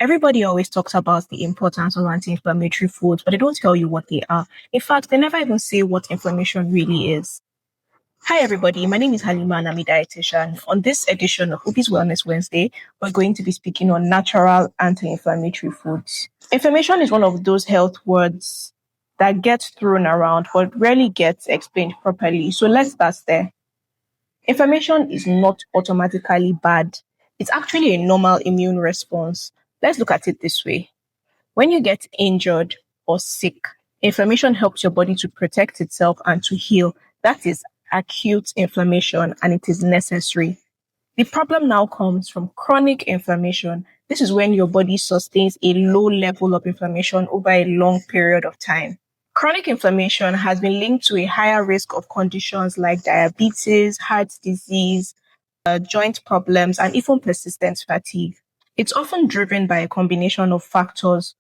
Everybody always talks about the importance of anti-inflammatory foods, but they don't tell you what they are. In fact, they never even say what inflammation really is. Hi, everybody. My name is Halima and I'm a dietitian. On this edition of Ubi's Wellness Wednesday, we're going to be speaking on natural anti-inflammatory foods. Inflammation is one of those health words that gets thrown around but rarely gets explained properly. So let's start there. Inflammation is not automatically bad. It's actually a normal immune response. Let's look at it this way. When you get injured or sick, inflammation helps your body to protect itself and to heal. That is acute inflammation and it is necessary. The problem now comes from chronic inflammation. This is when your body sustains a low level of inflammation over a long period of time. Chronic inflammation has been linked to a higher risk of conditions like diabetes, heart disease, joint problems, and even persistent fatigue. It's often driven by a combination of factors: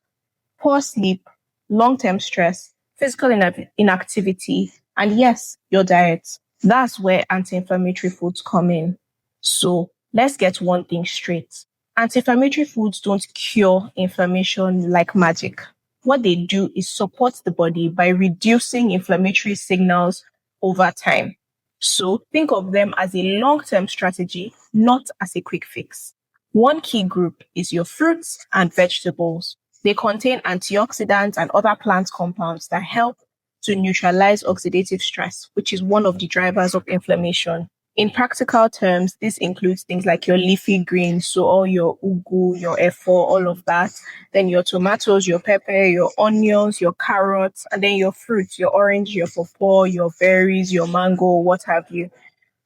poor sleep, long-term stress, physical inactivity, and yes, your diet. That's where anti-inflammatory foods come in. So let's get one thing straight. Anti-inflammatory foods don't cure inflammation like magic. What they do is support the body by reducing inflammatory signals over time. So think of them as a long-term strategy, not as a quick fix. One key group is your fruits and vegetables. They contain antioxidants and other plant compounds that help to neutralize oxidative stress, which is one of the drivers of inflammation. In practical terms, this includes things like your leafy greens, so all your ugu, your efo, all of that. Then your tomatoes, your pepper, your onions, your carrots, and then your fruits, your orange, your pawpaw, your berries, your mango, what have you.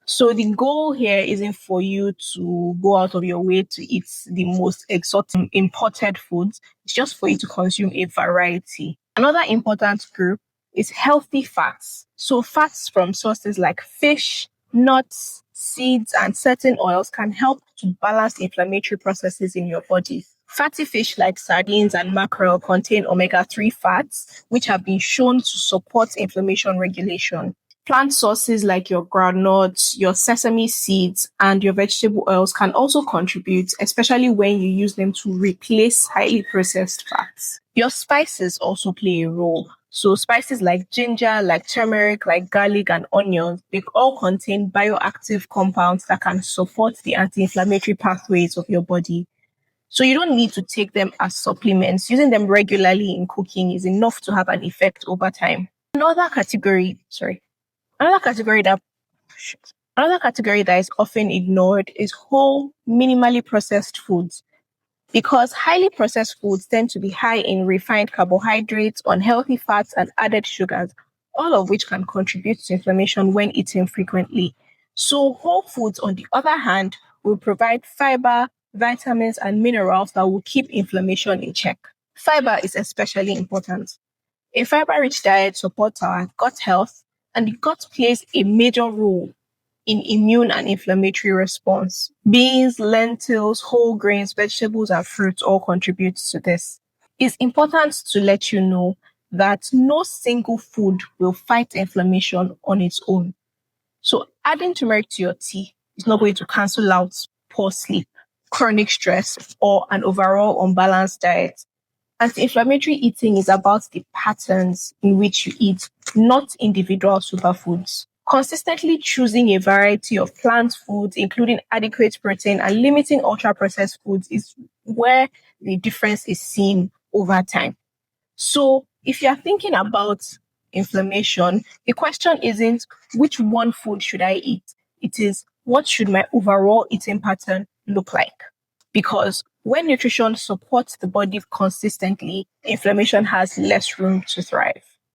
So the goal here isn't for you to go out of your way to eat the most exotic imported foods. It's just for you to consume a variety. Another important group is healthy fats. So fats from sources like fish, nuts, seeds, and certain oils can help to balance inflammatory processes in your body. Fatty fish like sardines and mackerel contain omega-3 fats, which have been shown to support inflammation regulation. Plant sources like your groundnuts, your sesame seeds, and your vegetable oils can also contribute, especially when you use them to replace highly processed fats. Your spices also play a role. So spices like ginger, like turmeric, like garlic and onions, they all contain bioactive compounds that can support the anti-inflammatory pathways of your body. So you don't need to take them as supplements. Using them regularly in cooking is enough to have an effect over time. Another category that is often ignored is whole, minimally processed foods. Because highly processed foods tend to be high in refined carbohydrates, unhealthy fats, and added sugars, all of which can contribute to inflammation when eaten frequently. So whole foods, on the other hand, will provide fiber, vitamins, and minerals that will keep inflammation in check. Fiber is especially important. A fiber-rich diet supports our gut health, and the gut plays a major role in immune and inflammatory response. Beans, lentils, whole grains, vegetables, and fruits all contribute to this. It's important to let you know that no single food will fight inflammation on its own. So adding turmeric to your tea is not going to cancel out poor sleep, chronic stress, or an overall unbalanced diet. Anti-inflammatory eating is about the patterns in which you eat, not individual superfoods. Consistently choosing a variety of plant foods, including adequate protein, and limiting ultra-processed foods is where the difference is seen over time. So if you're thinking about inflammation, the question isn't which one food should I eat? It is what should my overall eating pattern look like? Because when nutrition supports the body consistently, inflammation has less room to thrive.